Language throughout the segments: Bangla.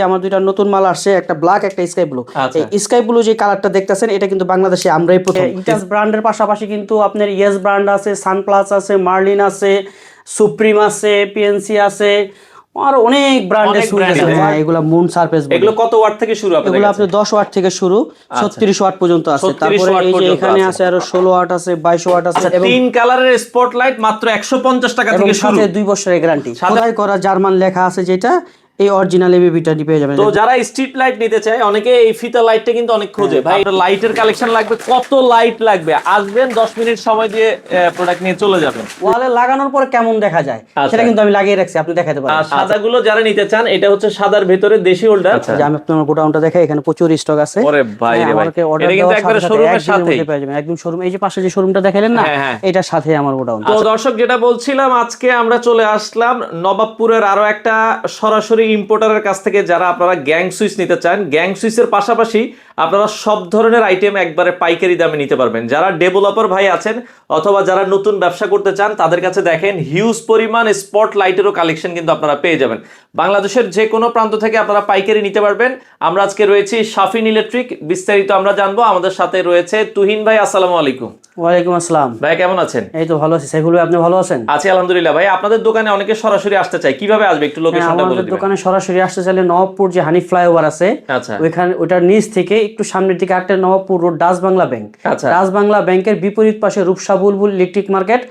আমার দুইটা নতুন মাল আসছে, একটা ব্ল্যাক একটা স্কাই ব্লু। আচ্ছা। এই স্কাই ব্লু যে কালারটা দেখতেছেন এটা কিন্তু বাংলাদেশে আমরাই প্রথম। ইটাস ব্র্যান্ডের পাশাপাশি কিন্তু আপনার ইয়েস ব্র্যান্ড আছে, সানপ্লাস আছে, মার্লিন আছে, সুপ্রিম আছে, পিএনসি আছে, আর অনেক ব্র্যান্ডের অনেক সুইচ brand আছে। আছে। হ্যাঁ, এগুলা মুন সারফেস বলে। এগুলো কত ওয়াট থেকে শুরু আপনাদের এগুলো কাছে? আপনি 10 ওয়াট থেকে শুরু, 36 ওয়াট পর্যন্ত আছে। 36 তারপরে ওয়াট এই যে পর্যন্ত এখানে আছে। আছে আরো 16 ওয়াট আছে, 22 ওয়াট আছে, এবং তিন কালারের স্পটলাইট মাত্র 150 টাকা এবং থেকে শুরু। সাথে 2 বছরের গ্যারান্টি। সাথে- খোদাই করা জার্মান লেখা আছে, যেটা এই অরিজিনাল এবিবিটা পেয়ে যাবেন। তো যারা স্ট্রিট লাইট নিতে চায়, অনেকে এই ফিতা লাইটটা কিন্তু অনেক খোঁজে, ভাই লাইটের কালেকশন লাগবে, কত লাইট লাগবে, আসবেন 10 মিনিট সময় দিয়ে প্রোডাক্ট নিয়ে চলে যাবেন। ওয়ালে লাগানোর পরে কেমন দেখা যায় সেটা কিন্তু আমি লাগিয়ে রাখছি, আপনি দেখাতে পারেন। আর সাদাগুলো যারা নিতে চান, এটা হচ্ছে সাদার ভেতরে দেশি হোল্ডার। যে আমি আপনার গোডাউনটা দেখাই, এখানে প্রচুর স্টক আছে। ওরে ভাই রে ভাই, আমাকে অর্ডার এটা কিন্তু দেওয়ার একবারে সাথে শোরুমের একদিনের সাথেই মধ্যে পেয়ে যাবেন। একদম শোরুম, এই যে পাশে যে শোরুমটা দেখাইলেন না, হ্যাঁ, হ্যাঁ। এটার সাথে আমার গোডাউন। তো দর্শক, যেটা বলছিলাম, আজকে আমরা চলে আসলাম নবাবপুরের আরো একটা সরাসরি ইম্পোর্টারের কাছ থেকে। যারা আপনারা গ্যাং সুইচ নিতে চান, গ্যাং সুইচের পাশাপাশি আপনারা সব ধরনের আইটেম একবারে পাইকারি দামে নিতে পারবেন। যারা ডেভেলপার ভাই আছেন অথবা যারা নতুন ব্যবসা করতে চান, তাদের কাছে দেখেন হিউজ পরিমাণ স্পট লাইটেরও কালেকশন কিন্তু আপনারা পেয়ে যাবেন। বাংলাদেশের যে কোনো প্রান্ত থেকে আপনারা পাইকারি নিতে পারবেন। আমরা আজকে রয়েছি শাফিন ইলেকট্রিক, বিস্তারিত আমরা জানবো। আমাদের সাথে রয়েছে তুহিন ভাই। আসসালামু আলাইকুম। ওয়ালাইকুম আসসালাম ভাই, কেমন আছেন? এই তো ভালো আছি সাইফুল ভাই, আপনি ভালো আছেন? আছি আলহামদুলিল্লাহ। ভাই, আপনাদের দোকানে অনেকে সরাসরি আসতে চায়, কিভাবে আসবে একটু লোকেশনটা বলে আমাদের দিবেন। দোকানে সরাসরি আসতে চাইলে নবাবপুর যে হানি ফ্লাইওভার আছে, আচ্ছা ওইখানে ওটার নিচ থেকে একটু সামনের দিকে একটা Nawabpur road, Dutch Bangla bank. আচ্ছা ডাচ বাংলা ব্যাংকের বিপরীত পাশে রূপসা বুলবুল ইলেকট্রিক মার্কেট,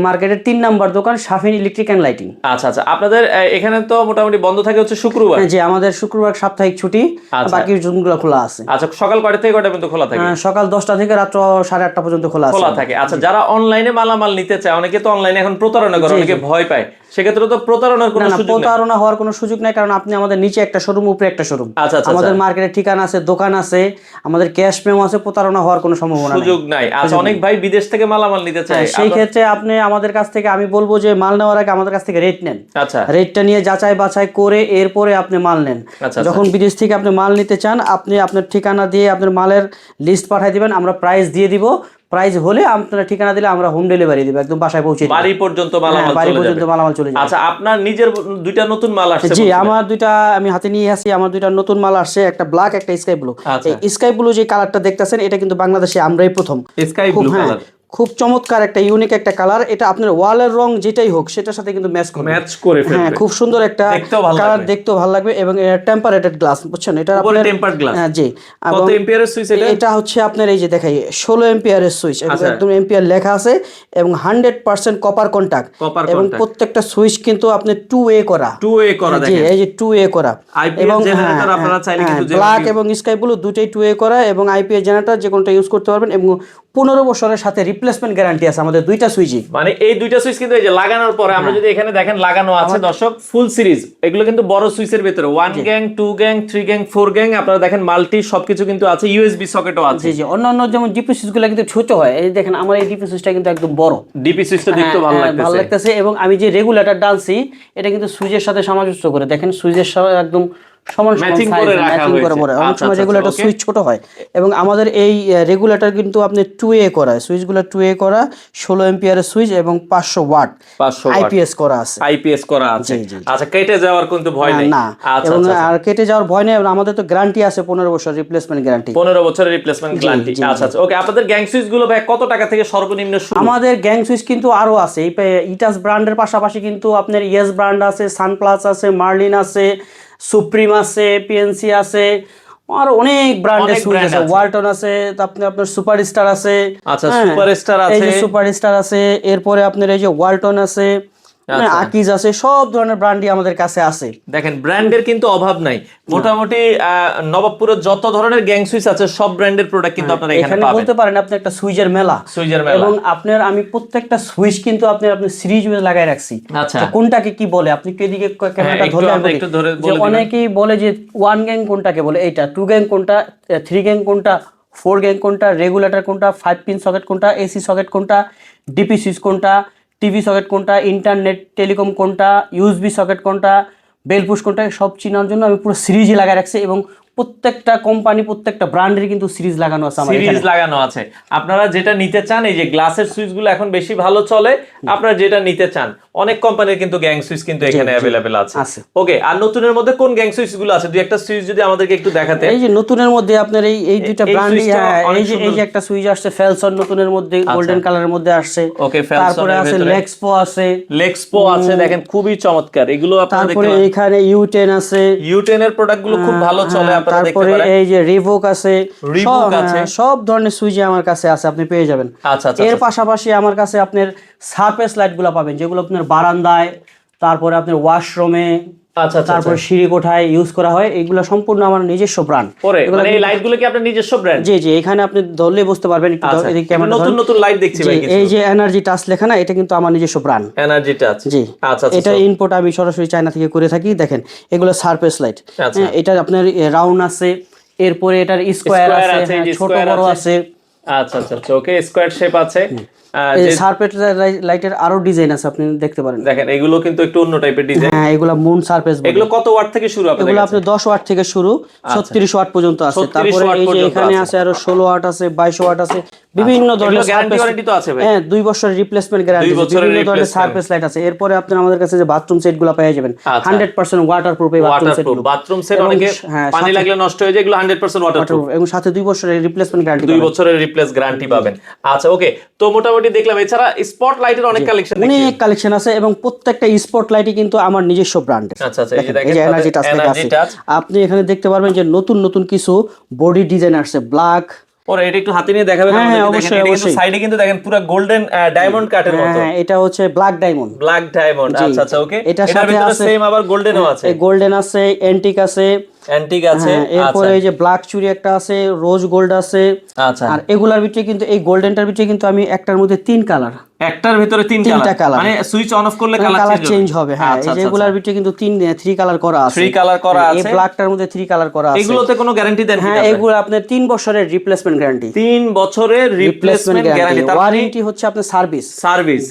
মার্কেটের 3 নাম্বার দোকান শাফিন ইলেকট্রিক অ্যান্ড লাইটিং। আচ্ছা আচ্ছা। আপনাদের এখানে তো মোটামুটি বন্ধ থাকে হচ্ছে শুক্রবার। যে আমাদের শুক্রবার সাপ্তাহিক ছুটি, আচ্ছা। বাকি দিনগুলো খোলা আছে। আচ্ছা, সকাল কয়টা থেকে কয়টা পর্যন্ত খোলা থাকে? সকাল 10টা থেকে রাত 8:30 পর্যন্ত খোলা আছে। খোলা থাকে। আচ্ছা, যারা অনলাইনে মালামাল নিতে চায়, অনেকে তো অনলাইনে এখন প্রতারণা করে, অনেকে ভয় পায়, সেক্ষেত্রে তো প্রতারণার কোনো না, সুযোগ নেই। প্রতারণা হওয়ার কোনো সুযোগ নাই, কারণ আপনি আমাদের নিচে একটা শোরুম, উপরে একটা শোরুম। আচ্ছা আচ্ছা আমাদের আচ্ছা। মার্কেটের ঠিকানা আছে, দোকান আছে, আমাদের ক্যাশ মেমো আছে, প্রতারণা হওয়ার কোনো সম্ভাবনা নেই। সুযোগ নাই। আচ্ছা, অনেক ভাই বিদেশ থেকে মালামাল নিতে চায়, সেই ক্ষেত্রে আপনি আমাদের কাছ থেকে, আমি বলবো যে মাল নেওয়ার আগে আমাদের কাছ থেকে রেট নেন। আচ্ছা রেটটা নিয়ে যাচাই বাছাই করে এরপরে আপনি মাল নেন। আচ্ছা। যখন বিদেশ থেকে আপনি মাল নিতে চান, আপনি আপনার ঠিকানা দিয়ে আপনার মালের লিস্ট পাঠিয়ে দিবেন, আমরা প্রাইস দিয়ে দিব। প্রাইস হলে আপনার ঠিকানা দিলে আমরা হোম ডেলিভারি দিব, একদম বাসায় পৌঁছে দিব। বাড়ি পর্যন্ত মালামাল বাড়ি চলে পর্যন্ত যাবে। মালামাল চলে যাবে। আচ্ছা, আপনার নিজের দুইটা নতুন মাল আসছে? জি, আমার দুইটা আমি হাতে নিয়ে আসি, আমার দুইটা নতুন মাল আসছে, একটা ব্ল্যাক একটা স্কাই ব্লু। আচ্ছা। এই স্কাই ব্লু যে কালারটা দেখতেছেন এটা কিন্তু বাংলাদেশে আমরাই প্রথম। স্কাই খুব, ব্লু হ্যাঁ, কালার, খুব চমৎকার একটা ইউনিক একটা কালার। এটা আপনার ওয়ালের রং যেটাই হোক সেটার সাথে কিন্তু ম্যাচ করবে, ম্যাচ করে ফেলবে। হ্যাঁ, খুব সুন্দর একটা দেখতেও ভালো কালার, লাগবে। দেখতেও ভালো লাগবে। এবং এটা টেম্পারেটেড গ্লাস, বুঝছেন? এটা উপরে আপনার টেম্পারড গ্লাস। হ্যাঁ, জি। কত এম্পিয়ারের সুইচ এটা? এটা হচ্ছে আপনার এই যে দেখাই 16 এম্পিয়ারের সুইচ, আচ্ছা। একদম এম্পিয়ার লেখা আছে, এবং 100% কপার কন্টাক্ট, কপার এবং কন্টাক্ট। প্রত্যেকটা সুইচ কিন্তু আপনি 2A করা। 2A করা, জি, দেখেন। এই যে 2A করা। এবং জেনারেটর আপনারা চাইলে কিন্তু ব্ল্যাক এবং স্কাই ব্লু দুটেই 2A করা, এবং আইপিএস জেনারেটর যে কোনটা ইউজ করতে পারবেন, এবং 15 বছরের সাথে রিপ্লেসমেন্ট গ্যারান্টি আছে আমাদের দুইটা সুইচই। মানে এই দুইটা সুইচ কিন্তু এই যে লাগানোর পরে, আমরা যদি এখানে দেখেন লাগানো আছে দর্শক, ফুল সিরিজ। এগুলো কিন্তু বড় সুইচের ভিতরে 1 গ্যাং, 2 গ্যাং, 3 গ্যাং, 4 গ্যাং, আপনারা দেখেন মাল্টি সবকিছু কিন্তু আছে, ইউএসবি সকেটও আছে। জি জি, অন্যান্য যেমন ডিপি সুইচগুলো কিন্তু ছোট হয়, এই দেখেন আমার এই ডিপি সুইচটা কিন্তু একদম বড়। ডিপি সুইচটা দেখতে ভালো লাগতেছে। ভালো লাগতেছে, এবং আমি যে রেগুলেটর ডালছি এটা কিন্তু সুইচের সাথে সামঞ্জস্য করে, দেখেন সুইচের সাথে একদম সমান ম্যাচিং size, করে রাখা matching করে হয়েছে। পরে। অনেক আচ্ছা, সময় আচ্ছা, রেগুলেটর okay। সুইচ ছোট হয়, এবং আমাদের এই রেগুলেটর কিন্তু আপনি 2A করা, সুইচগুলো 2A করা, 16 এম্পিয়ারের সুইচ, এবং 500 ওয়াট 500 ওয়াট আইপিএস করা আছে। আইপিএস করা আছে। জি, জি, জি। আচ্ছা, কেটে যাওয়ার কিন্তু ভয় নেই না, আচ্ছা এবং আচ্ছা। আর কেটে যাওয়ার ভয় নেই, এবং আমাদের তো গ্যারান্টি আছে 15 বছর রিপ্লেসমেন্ট গ্যারান্টি। 15 বছরের রিপ্লেসমেন্ট গ্যারান্টি। জি, আচ্ছা আচ্ছা, ওকে। আপনাদের গ্যাং সুইচ গুলো ভাই কত টাকা থেকে সর্বনিম্ন শুরু? আমাদের গ্যাং সুইচ কিন্তু আরো আছে, এই ইটাস ব্র্যান্ডের পাশাপাশি কিন্তু আপনার ইয়েস ব্র্যান্ড আছে, সানপ্লাস আছে, মার্লিন আছে, সুপ্রিম আছে, পিএনসি আছে, আর অনেক ব্র্যান্ডের অনেক সুইচ brand আছে, আছে। ওয়ালটন আছে, তারপরে আপনার সুপারস্টার আছে। আচ্ছা, হ্যাঁ, সুপারস্টার এই আছে। যে সুপারস্টার আছে, এরপরে আপনার এই যে ওয়ালটন আছে, আচ্ছা। আকিজ আছে, সব ধরনের ব্র্যান্ডই আমাদের কাছে আছে। দেখেন, ব্র্যান্ডের কিন্তু অভাব নাই। মোটামুটি নবাবপুরের যত ধরনের গ্যাং সুইচ আছে সব ব্র্যান্ডের প্রোডাক্ট কিন্তু আপনারা এখানে এখানে পাবেন। বলতে পারেন আপনি একটা সুইচের মেলা। সুইচের মেলা। এবং আপনার আমি প্রত্যেকটা সুইচ কিন্তু আপনার সিরিজ ওয়াইজ লাগাই রাখছি। আচ্ছা। তো কোনটাকে কি বলে, আপনি কি এদিকে ক্যামেরাটা একটু ধরলে আমরা বলি। একটু ধরে যে বলে দিবেন। অনেকেই বলে যে 1 গ্যাং কোনটাকে বলে, এইটা 2 গ্যাং কোনটা, 3 গ্যাং কোনটা, 4 গ্যাং কোনটা, রেগুলেটর কোনটা, 5 পিন সকেট কোনটা, এসি সকেট কোনটা, ডিপি সুইচ কোনটা, টিভি সকেট কোনটা, ইন্টারনেট টেলিকম কোনটা, ইউএসবি সকেট কোনটা, বেল পুশ কোনটা, সব চিনার জন্য আমি পুরো সিরিজই লাগাই রাখছি, এবং প্রত্যেকটা কোম্পানি প্রত্যেকটা ব্র্যান্ডের কিন্তু সিরিজ লাগানো আছে আমার সিরিজ লাগানো আছে। আপনারা যেটা নিতে চান, এই যে গ্লাসের সুইচগুলো এখন বেশি ভালো চলে, আপনারা যেটা নিতে চান অনেক কোম্পানির কিন্তু গ্যাং সুইচ কিন্তু এখানে अवेलेबल আছে। ওকে, আর নতুনের মধ্যে কোন গ্যাং সুইচ গুলো আছে, দুই একটা সুইচ যদি আমাদেরকে একটু দেখাতে। এই যে নতুনের মধ্যে আপনার এই দুইটা ব্র্যান্ডই, এই যে একটা সুইচ আসছে ফেলসন নতুনের মধ্যে গোল্ডেন কালারের মধ্যে আসছে। ওকে, তারপরে আছে লেক্সপো আছে, দেখেন খুবই চমৎকার এগুলো আপনারা দেখতে তারপরে পারেন। এখানে ইউ10 আছে, ইউ10 এর প্রোডাক্ট গুলো খুব ভালো চলে, আপনারা দেখতে তারপরে পারেন। এই যে রিভোক আছে, আছে, সব ধরনের সুইচ আমার কাছে আছে, আপনি পেয়ে যাবেন। আচ্ছা আচ্ছা, এর পাশাপাশি আমার কাছে আপনার সারফেস লাইট গুলো পাবেন, যেগুলো আপনার বারান্দায়, তারপরে আপনার ওয়াশরুমে, আচ্ছা আচ্ছা, তারপর সিঁড়ি কোঠায় ইউজ করা হয়। এগুলো সম্পূর্ণ আমার নিজস্ব ব্র্যান্ড। মানে এই লাইট গুলো কি আপনার নিজস্ব ব্র্যান্ড? জি জি, এখানে আপনি ধরলে বুঝতে পারবেন। একটু এদিকে ক্যামেরা, নতুন নতুন লাইট দেখছি ভাই কিছু। এই যে এনার্জি টাচ লেখা না, এটা কিন্তু আমার নিজস্ব ব্র্যান্ড, এনার্জি টাচ। জি আচ্ছা, এটা ইম্পোর্ট আমি সরাসরি চায়না থেকে করে থাকি। দেখেন এগুলো সারফেস লাইট, এটা আপনার রাউন্ড আছে, এরপরে এটার স্কয়ার আছে, ছোট বড় আছে। আচ্ছা আচ্ছা, ওকে, স্কয়ার শেপ আছে। এই সারফেস লাইটের আরো ডিজাইন আছে, আপনি দেখতে পারেন। দেখেন এগুলো কিন্তু একটু অন্য টাইপের ডিজাইন। হ্যাঁ, এগুলো মুন সারফেস। এগুলো কত ওয়াট থেকে শুরু? এগুলো আপনি 10 ওয়াট থেকে শুরু, 36 ওয়াট পর্যন্ত আছে। তারপরে এই যে এখানে আছে আরো 16 ওয়াট আছে, 22 ওয়াট আছে, বিভিন্ন ধরনের গ্যারান্টি ওয়ারেন্টি তো আছে ভাই। হ্যাঁ, 2 বছরের রিপ্লেসমেন্ট গ্যারান্টি, বিভিন্ন ধরনের সারফেস লাইট আছে। এরপরে আপনি আমাদের কাছে যে বাথরুম সেটগুলো পেয়ে যাবেন, 100% ওয়াটারপ্রুফ এই বাথরুম সেটগুলো। বাথরুম সেট অনেকে পানি লাগলে নষ্ট হয়ে যায়, এগুলো 100% ওয়াটারপ্রুফ এবং সাথে 2 বছরের রিপ্লেসমেন্ট গ্যারান্টি, 2 বছরের রিপ্লেস গ্যারান্টি পাবেন। আচ্ছা, ওকে, তো মোটামুটি দেখলাম। এছাড়া স্পট লাইটের অনেক কালেকশন দেখছি, অনেক কালেকশন আছে, এবং প্রত্যেকটা স্পট লাইটই কিন্তু আমার নিজস্ব ব্র্যান্ডের। আচ্ছা আচ্ছা, এই যে দেখেন এই যে এনার্জি টাচ লেখা আছে। আপনি এখানে দেখতে পারবেন যে নতুন নতুন কিছু বডি ডিজাইন আসছে, ব্ল্যাক। ওরে, এটা একটু হাতে নিয়ে দেখাবেন আমাদের। দেখেন এটা কিন্তু সাইডে কিন্তু দেখেন পুরো গোল্ডেন ডায়মন্ড কাটের মতো। হ্যাঁ, এটা হচ্ছে ব্ল্যাক ডায়মন্ড। ব্ল্যাক ডায়মন্ড, আচ্ছা আচ্ছা, ওকে। এটার সাথে আছে সেম আবার গোল্ডেনও আছে, গোল্ডেন আছে, অ্যান্টিক আছে, আছে। এরপরে এই যে ব্ল্যাক চুরি একটা আছে, রোজ গোল্ড আছে। আচ্ছা, আর এগুলার ভিতরে কিন্তু এই গোল্ডেনটার ভিতরে কিন্তু আমি একটার মধ্যে 3 কালার, একটার ভিতরে 3টা কালার, মানে সুইচ অন অফ করলে কালার চেঞ্জ হবে। হ্যাঁ, এই যে এগুলার ভিতরে কিন্তু 3 কালার করা আছে, 3 কালার করা আছে। এই ব্ল্যাকটার মধ্যে 3 কালার করা আছে। এগুলোতে কোনো গ্যারান্টি দেন? হ্যাঁ, এগুলো আপনার 3 বছরের রিপ্লেসমেন্ট গ্যারান্টি। 3 বছরের রিপ্লেসমেন্ট গ্যারান্টি। ওয়ারেন্টি হচ্ছে আপনার সার্ভিস,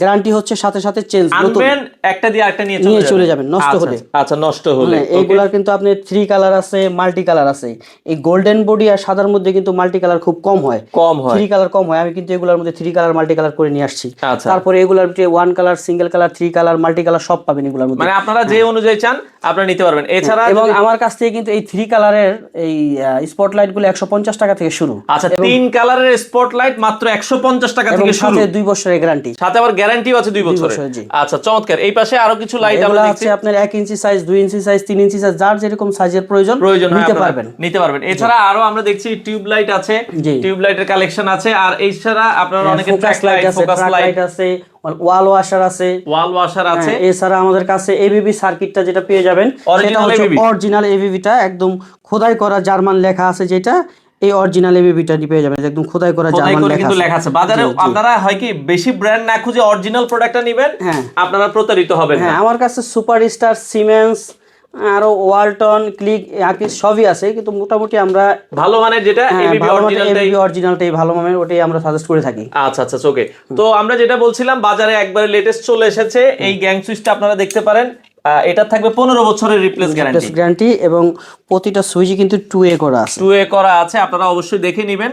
গ্যারান্টি হচ্ছে সাথে সাথে চেঞ্জ। আনবেন একটা দিয়ে আরেকটা নিয়ে চলে যাবেন নষ্ট হলে। আচ্ছা, নষ্ট হলে। এগুলার কিন্তু আপনি 3 কালার আছে, মাল্টি কালার আছে। এই গোল্ডেন বডি আর সাদার মধ্যে কিন্তু মাল্টি কালার খুব কম হয়, 3 কালার কম হয়। আমি কিন্তু এগুলার মধ্যে 3 কালার মাল্টি কালার করে নিয়ে আসছি। তারপরে এগুলার ভিতরে 1 colour, single colour, 3 colour, multi colour সব পাবেন এগুলার মধ্যে। মানে আপনারা যে অনুযায়ী চান আপনারা নিতে পারবেন। এছাড়া এবং আমার কাছ থেকে কিন্তু এই 3 কালারের এই স্পটলাইট গুলো 150 টাকা থেকে শুরু। আচ্ছা, 3 কালারের স্পটলাইট মাত্র 150 টাকা থেকে শুরু, সাথে 2 বছরের গ্যারান্টি, সাথে আবার গ্যারান্টিও আছে 2 বছরের। আচ্ছা, চমৎকার। এই পাশে আরো কিছু লাইট আমরা দেখছি, আপনার 1 ইঞ্চি সাইজ, 2 ইঞ্চি সাইজ, 3 ইঞ্চি সাইজ, যার যেরকম সাইজের প্রয়োজন নিতে পারবেন। এছাড়া আরো আমরা দেখছি টিউব লাইট আছে, টিউব লাইটের কালেকশন আছে। আর এছাড়া আপনারা অনেকে ট্র্যাক লাইট, ফোকাস লাইট আছে, ওয়াল ওয়াশার আছে, এছাড়া আমাদের কাছে এবিবি সার্কিটটা যেটা পেয়ে যাবেন, সেটা হচ্ছে অরিজিনাল এবিবিটা, একদম খোদাই করা জার্মান লেখা আছে, যেটা এই অরিজিনাল এবিবিটা পেয়ে যাবেন, একদম খোদাই করা জার্মান লেখা আছে। বাজারে আপনারা হয় কি বেশি ব্র্যান্ড না খুঁজে অরিজিনাল প্রোডাক্টটা নেবেন, আপনারা প্রতারিত হবেন না। হ্যাঁ, আমার কাছে সুপারস্টার, সিমেন্স, আরো ওয়ালটন, ক্লিক, সবই আছে, কিন্তু মোটামুটি আমরা ভালো মানের যেটা এবিবি অরিজিনালটাই ভালো মানের, ওটাই আমরা সাজেস্ট করে থাকি। আচ্ছা আচ্ছা, ওকে। তো আমরা যেটা বলছিলাম, বাজারে একবারে লেটেস্ট চলে এসেছে এই গ্যাং সুইচটা, আপনারা দেখতে পারেন। এটা থাকবে 15 বছরের রিপ্লেস গ্যারান্টি, এবং প্রতিটা সুইচই কিন্তু 2A করা আছে। আপনারা অবশ্যই দেখে নেবেন।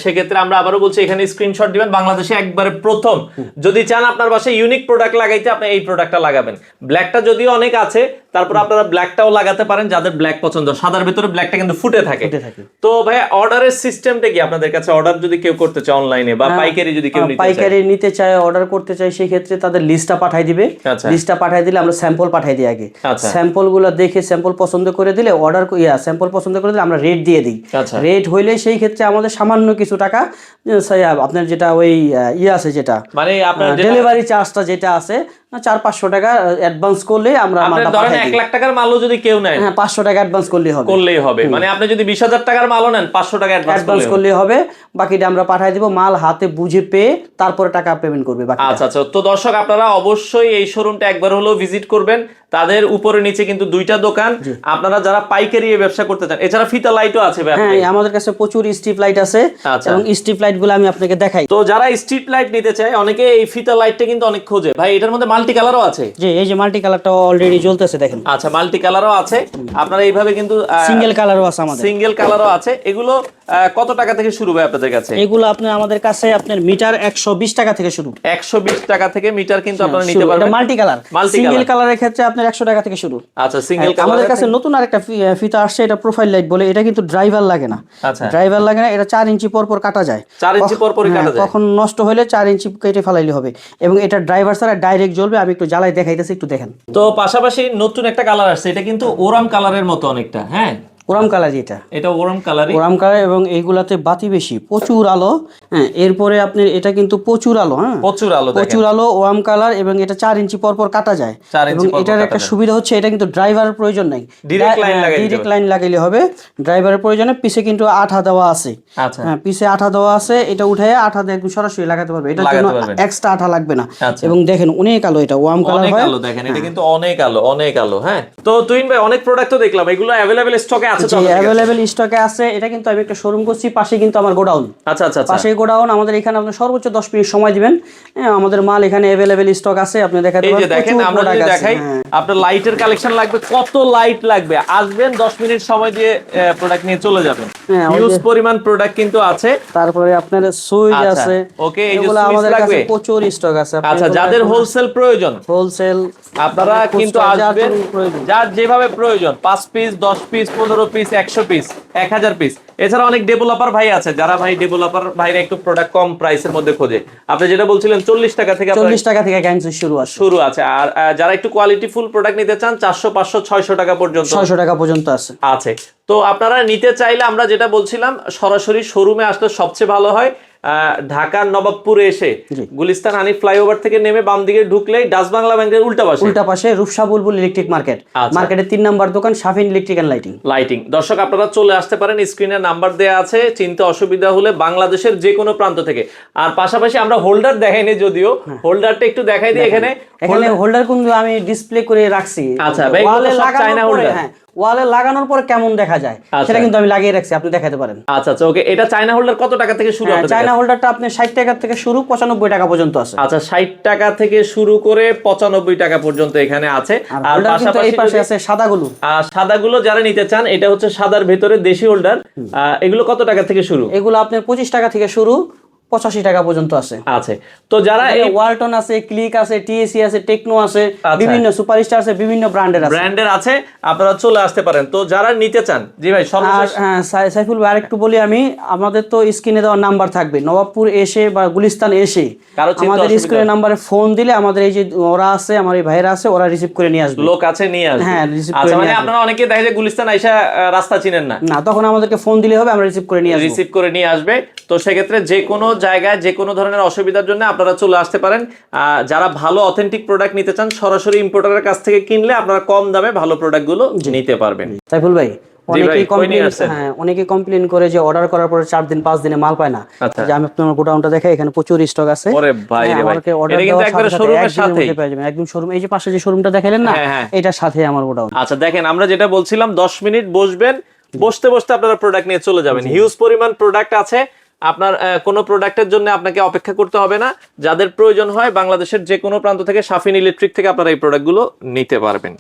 সেক্ষেত্রে আমরা আবারও বলছি, এখানে স্ক্রিনশট দিবেন। বাংলাদেশে একবারে প্রথম, যদি চান আপনার বাসায় ইউনিক প্রোডাক্ট লাগাইতে, আপনি এই প্রোডাক্টটা লাগাবেন। ব্ল্যাকটা যদিও অনেক আছে, তারপর আপনারা ব্ল্যাকটাও লাগাতে পারেন যাদের ব্ল্যাক পছন্দ। সাদার ভিতরে ব্ল্যাকটা কিন্তু ফুটে থাকে। তো ভাই, অর্ডারের সিস্টেমটা কি আপনাদের কাছে? অর্ডার যদি কেউ করতে চায় অনলাইনে, বা পাইকারি যদি কেউ নিতে চায়, অর্ডার করতে চায়, সেই ক্ষেত্রে তাদের লিস্টটা পাঠিয়ে দিবে। লিস্টটা পাঠিয়ে দিলে আমরা স্যাম্পল পাঠিয়ে দিই আগে। স্যাম্পলগুলো দেখে স্যাম্পল পছন্দ করে দিলে স্যাম্পল পছন্দ করে দিলে আমরা রেট দিয়ে দিই। রেট হইলে সেই ক্ষেত্রে আমাদের সামান্য কিছু টাকা, আপনার যেটা ওই আছে, যেটা মানে আপনার ডেলিভারি চার্জটা যেটা আছে, 400-500 টাকা অ্যাডভান্স করলে আমরা মালটা পাঠিয়ে দিই। 1 লাখ টাকার মালও যদি কেউ নেয়, 500 টাকা অ্যাডভান্স করলেই হবে। মানে আপনি যদি 20,000 টাকার মালও নেন, 500 টাকা অ্যাডভান্স করলেই হবে। বাকিটা আমরা পাঠিয়ে দিব, মাল হাতে বুঝে পেয়ে তারপরে টাকা পেমেন্ট করবে। আচ্ছা আচ্ছা। তো দর্শক, আপনারা অবশ্যই এই শোরুমটা একবার হলেও ভিজিট করবেন। তাদের উপরে নিচে কিন্তু 2টা দোকান, আপনারা যারা পাইকারি ব্যবসা করতে চান। এছাড়া ফিতা লাইটও আছে ভাই? হ্যাঁ, আমাদের কাছে প্রচুর স্ট্রিপ লাইট আছে, এবং স্ট্রিপ লাইট গুলো আমি আপনাকে দেখাই। তো যারা স্ট্রিট লাইট নিতে চায়, অনেকে এই ফিতা লাইটটা কিন্তু অনেক খোঁজে, ভাই এটার মধ্যে মাল্টি কালারও আছে। জি, এই যে মাল্টি কালারটা অলরেডি জ্বলতেছে দেখেন। আচ্ছা, মাল্টি কালারও আছে। আপনারা এইভাবে কিন্তু সিঙ্গেল কালারও আছে আমাদের। সিঙ্গেল কালারও আছে। এগুলো কত টাকা থেকে শুরু ভাই আপনাদের কাছে? এগুলো আপনার আমাদের কাছে আপনার মিটার 120 টাকা থেকে শুরু। 120 টাকা থেকে মিটার কিন্তু আপনারা নিতে পারবেন। এটা মাল্টি কালার। সিঙ্গেল কালারের ক্ষেত্রে আপনার 100 টাকা থেকে শুরু। আচ্ছা, সিঙ্গেল কালার। আমাদের কাছে নতুন আরেকটা ফিতা আসছে, এটা প্রোফাইল লাইট বলে। এটা কিন্তু ড্রাইভার লাগে না। আচ্ছা, ড্রাইভার লাগে না। এটা 4 ইঞ্চি পর পর কাটা যায়। 4 ইঞ্চি পর পর কাটা যায়। কখন নষ্ট হলে 4 ইঞ্চি কেটে ফেলাইলে হবে। এবং এটা ড্রাইভার ছাড়া ডাইরেক্ট জ্বলবে। আমি একটু জ্বালাই দেখাইতেছি, একটু দেখেন। তো পাশাপাশি নতুন একটা কালার আসছে, এটা কিন্তু ওরাম কালারের মতো অনেকটা। হ্যাঁ, ওরাম কালার। এটা ওরাম কালারই। ওরাম কালার এবং এইগুলাতে বাতি বেশি, প্রচুর আলো। হ্যাঁ, এরপরে আপনার এটা কিন্তু প্রচুর আলো। হ্যাঁ, প্রচুর আলো, প্রচুর আলো, ওরাম কালার। এবং এটা 4 ইঞ্চি পর পর কাটা যায়। এবং এটার একটা সুবিধা হচ্ছে এটা কিন্তু ড্রাইভারের প্রয়োজন নাই, ডাইরেক্ট লাইন লাগাইলে হবে। ড্রাইভারের প্রয়োজনে পিছে কিন্তু আঠা দেওয়া আছে। আচ্ছা, হ্যাঁ, পিছে আঠা দেওয়া আছে। এটা উঠে আঠা দিয়ে একদম সরাসরি লাগাতে পারবে। এটার জন্য এক্সট্রা আঠা লাগবে না। এবং দেখেন অনেক আলো, এটা ওরাম কালার হয়। আলো দেখেন, এটা কিন্তু অনেক আলো, অনেক আলো। হ্যাঁ, তো তুইন ভাই অনেক প্রোডাক্ট তো দেখলাম, এগুলো अवेलेबल স্টকে আছে তো? अवेलेबल স্টকে আছে। এটা কিন্তু আমি একটা শোরুম করছি, পাশে কিন্তু আমার গোডাউন। আচ্ছা আচ্ছা, পাশে গোডাউন আমাদের। এখানে আপনি সর্বোচ্চ 10 মিনিট সময় দিবেন। হ্যাঁ, আমাদের মাল এখানে अवेलेबल স্টক আছে, আপনি দেখাতে পারেন। এই যে দেখেন, আমরা যদি দেখাই, আপনার লাইটের কালেকশন লাগবে, কত লাইট লাগবে, আসবেন 10 মিনিট সময় দিয়ে প্রোডাক্ট নিয়ে চলে যাবেন। হিউজ পরিমাণ প্রোডাক্ট কিন্তু আছে। তারপরে আপনার সুইচ আছে। ওকে, এই যে এগুলো সুইচ আমাদের কাছে লাগবে, প্রচুর স্টক আছে। আচ্ছা, যাদের হোলসেল প্রয়োজন, হোলসেল আপনারা কিন্তু আসবেন, যার যেভাবে প্রয়োজন, 5 piece, 10 piece, 15 piece, 100 piece, 1000 piece. এছাড়া অনেক ডেভেলপার ভাই আছে, যারা ভাই ডেভেলপার ভাইরা একটু প্রোডাক্ট কম প্রাইসের মধ্যে খোঁজে। আপনি যেটা বলছিলেন 40 টাকা থেকে, 40 টাকা থেকে গ্যাংসুই শুরু আছে। আর যারা একটু কোয়ালিটি ফুল প্রোডাক্ট নিতে চান, 400, 500, 600 টাকা পর্যন্ত, 600 টাকা পর্যন্ত আছে। তো আপনারা নিতে চাইলে, আমরা যেটা বলছিলাম, সরাসরি শোরুমে আসলে সবচেয়ে ভালো হয়। ঢাকার নবাবপুরে এসে গুলিস্তান হানিফ ফ্লাইওভার থেকে নেমে বাম দিকে ঢুকলেই ডাচ বাংলা ব্যাংকের উল্টা পাশে রূপসা বুলবুল ইলেকট্রিক মার্কেট, মার্কেটের 3 নম্বর দোকান শাফিন ইলেকট্রিক এন্ড লাইটিং। দর্শক, আপনারা চলে আসতে পারেন, স্ক্রিনে নাম্বার দেয়া আছে, চিনতে অসুবিধা হলে বাংলাদেশের যে কোনো প্রান্ত থেকে। আর পাশাপাশি আমরা হোল্ডার দেখাইনি, যদিও হোল্ডারটা একটু দেখাই দিই। এখানে হোল্ডার কিন্তু আমি ডিসপ্লে করে রাখছি। আচ্ছা, ওয়ালে লাগানোর পরে, ওয়ালে লাগানোর পরে কেমন দেখা যায় সেটা কিন্তু আমি লাগিয়ে রাখছি, আপনি দেখাতে পারেন। আচ্ছা আচ্ছা, ওকে। এটা চায়না হোল্ডার কত টাকা থেকে শুরু? চায়না হোল্ডারটা আপনি 60 টাকা থেকে শুরু, 95 টাকা পর্যন্ত আছে। আচ্ছা, 60 টাকা থেকে শুরু করে 95 টাকা পর্যন্ত এখানে আছে। আর পাশাপাশি এই পাশে আছে সাদাগুলো যারা নিতে চান, এটা হচ্ছে সাদার ভেতরে দেশি হোল্ডার। এগুলো কত টাকা থেকে শুরু? এগুলো আপনার 25 টাকা থেকে শুরু, 85 টাকা পর্যন্ত আছে। তো যারা এই ওয়ালটন আছে, ক্লিক আছে, টিএসি আছে, টেকনো আছে, বিভিন্ন সুপারস্টার আছে, বিভিন্ন ব্র্যান্ডের আছে, আপনারা চলে আসতে পারেন। তো যারা নিতে চান, জি ভাই সর্বশেষ। হ্যাঁ, সাইফুল ভাই আরেকটু বলি আমি, আমাদের তো স্ক্রিনে দেওয়া নাম্বার থাকবে, নবাবপুর এসে বা গুলিস্তান এসে আমাদের স্ক্রিনে নাম্বারে ফোন দিলে আমাদের এই যে ওরা আছে, আমার এই ভাইরা আছে, ওরা রিসিভ করে নিয়ে আসবে, লোক আছে নিয়ে আসবে। হ্যাঁ, রিসিভ করে নিয়ে আসবে। আপনারা অনেকে দেখে যে গুলিস্তান আইসা রাস্তা চিনেন না, তখন আমাদেরকে ফোন দিলে হবে, আমরা রিসিভ করে নিয়ে আসবে। তো সেক্ষেত্রে যে কোনো জায়গায় যে কোনো ধরনের অসুবিধার জন্য আপনারা চলে আসতে পারেন। যারা ভালো অথেন্টিক প্রোডাক্ট নিতে চান, সরাসরি ইম্পোর্টারের কাছ থেকে কিনলে আপনারা কম দামে ভালো প্রোডাক্টগুলো নিতে পারবেন। সাইফুল ভাই, অনেকে কমপ্লেইন করে যে অর্ডার করার পরে 4 দিন 5 দিনে মাল পায় না। যে আমি আপনার গোডাউনটা দেখাই, এখানে প্রচুর স্টক আছে। ওরে ভাই রে ভাই, এটা কিন্তু একবারে শোরুমের সাথেই পেয়ে যাবেন, একদম শোরুম। এই যে পাশে যে শোরুমটা দেখাইলেন না, এটার সাথে আমার গোডাউন। আচ্ছা, দেখেন আমরা যেটা বলছিলাম, 10 মিনিট বসবেন, বসতে বসতে আপনারা প্রোডাক্ট নিয়ে চলে যাবেন। হিউজ পরিমাণ প্রোডাক্ট আছে, আপনার কোনো প্রোডাক্টের জন্য আপনাকে অপেক্ষা করতে হবে না। যাদের প্রয়োজন হয়, বাংলাদেশের যে কোনো প্রান্ত থেকে, শাফিন ইলেকট্রিক থেকে আপনারা এই প্রোডাক্টগুলো নিতে পারবেন।